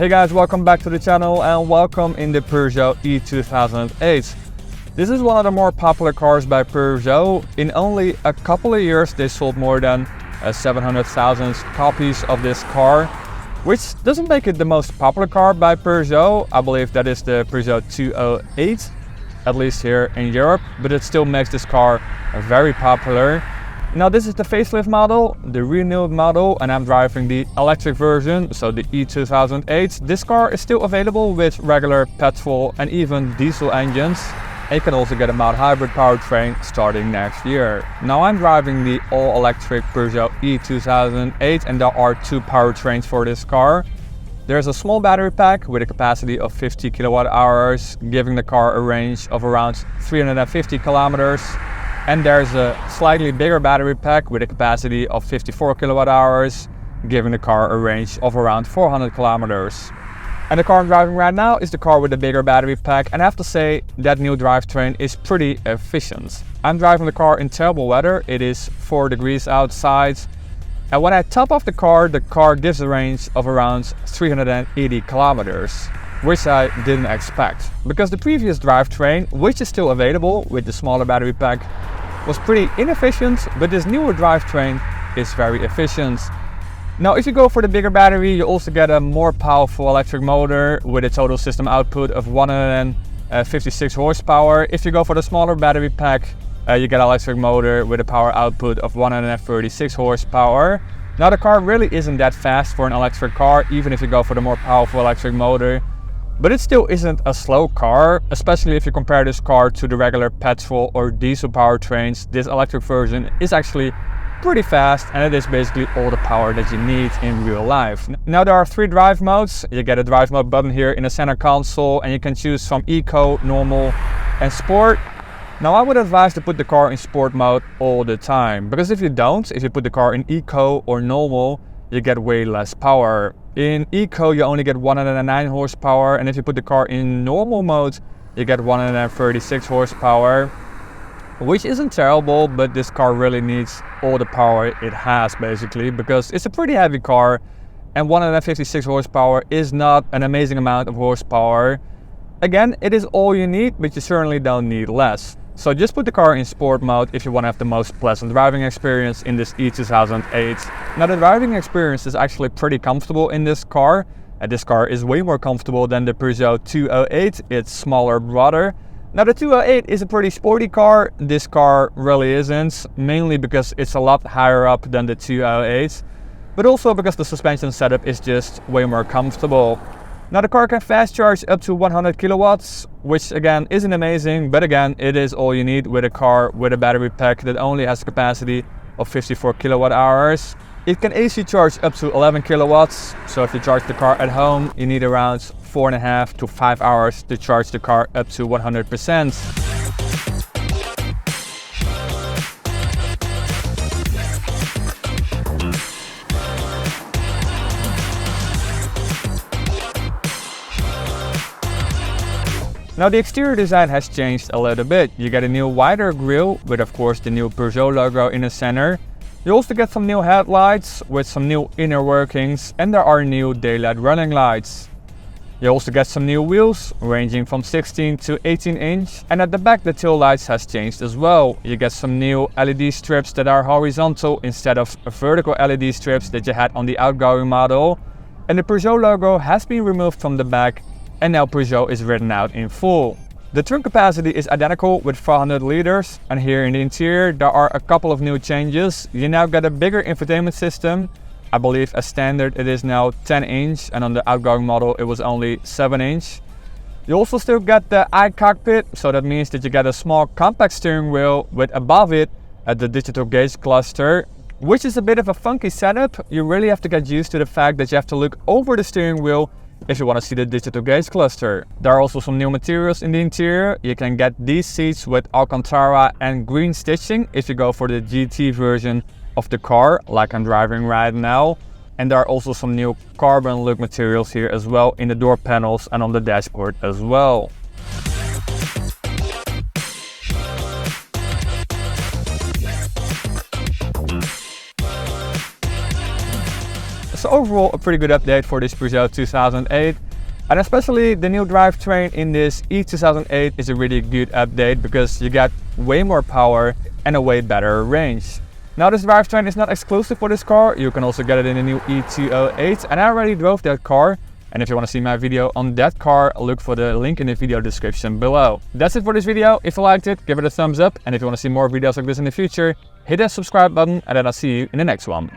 Hey guys, welcome back to the channel and welcome in the Peugeot E-2008. This is one of the more popular cars by Peugeot. In only a couple of years they sold more than 700,000 copies of this car, which doesn't make it the most popular car by Peugeot. I believe that is the Peugeot 208, at least here in Europe, but it still makes this car very popular. Now this is the facelift model, the renewed model, and I'm driving the electric version, so the E-2008. This car is still available with regular petrol and even diesel engines. And you can also get a mild hybrid powertrain starting next year. Now I'm driving the all-electric Peugeot E-2008 and there are two powertrains for this car. There's a small battery pack with a capacity of 50 kilowatt hours, giving the car a range of around 350 kilometers. And there's a slightly bigger battery pack with a capacity of 54 kilowatt hours, giving the car a range of around 400 kilometers. And the car I'm driving right now is the car with the bigger battery pack, and I have to say that new drivetrain is pretty efficient. I'm driving the car in terrible weather. It is 4 degrees outside, and when I top off the car gives a range of around 380 kilometers, which I didn't expect, because the previous drivetrain, which is still available with the smaller battery pack, was pretty inefficient, but this newer drivetrain is very efficient. Now if you go for the bigger battery, you also get a more powerful electric motor with a total system output of 156 horsepower. If you go for the smaller battery pack, you get an electric motor with a power output of 136 horsepower. Now the car really isn't that fast for an electric car, even if you go for the more powerful electric motor. But it still isn't a slow car, especially if you compare this car to the regular petrol or diesel powertrains. This electric version is actually pretty fast, and it is basically all the power that you need in real life. Now there are 3 drive modes. You get a drive mode button here in the center console, and you can choose from Eco, Normal and Sport. Now I would advise to put the car in Sport mode all the time, because if you put the car in Eco or Normal, you get way less power. In Eco you only get 109 horsepower, and if you put the car in normal mode you get 136 horsepower, which isn't terrible, but this car really needs all the power it has basically, because it's a pretty heavy car and 156 horsepower is not an amazing amount of horsepower. Again, it is all you need, but you certainly don't need less. So just put the car in sport mode if you want to have the most pleasant driving experience in this E-2008. Now the driving experience is actually pretty comfortable in this car. This car is way more comfortable than the Peugeot 208, its smaller brother. Now the 208 is a pretty sporty car. This car really isn't, mainly because it's a lot higher up than the 208, but also because the suspension setup is just way more comfortable. Now the car can fast charge up to 100 kilowatts, which again isn't amazing, but again it is all you need with a car with a battery pack that only has a capacity of 54 kilowatt hours. It can AC charge up to 11 kilowatts, so if you charge the car at home you need around 4.5 to 5 hours to charge the car up to 100%. Now the exterior design has changed a little bit. You get a new wider grille with of course the new Peugeot logo in the center. You also get some new headlights with some new inner workings, and there are new daylight running lights. You also get some new wheels ranging from 16 to 18 inch, and at the back the tail lights has changed as well. You get some new LED strips that are horizontal instead of vertical LED strips that you had on the outgoing model. And the Peugeot logo has been removed from the back, and now Peugeot is written out in full. The trunk capacity is identical with 400 liters, and here in the interior there are a couple of new changes. You now get a bigger infotainment system. I believe as standard it is now 10 inch, and on the outgoing model it was only 7 inch. You also still get the iCockpit, so that means that you get a small compact steering wheel with above it the digital gauge cluster, which is a bit of a funky setup. You really have to get used to the fact that you have to look over the steering wheel if you want to see the digital gauge cluster. There are also some new materials in the interior. You can get these seats with Alcantara and green stitching if you go for the GT version of the car, like I'm driving right now. And there are also some new carbon look materials here as well in the door panels and on the dashboard as well. So overall, a pretty good update for this Peugeot 2008. And especially the new drivetrain in this E2008 is a really good update because you get way more power and a way better range. Now this drivetrain is not exclusive for this car, you can also get it in the new E208 and I already drove that car. And if you want to see my video on that car, look for the link in the video description below. That's it for this video. If you liked it, give it a thumbs up. And if you want to see more videos like this in the future, hit that subscribe button and then I'll see you in the next one.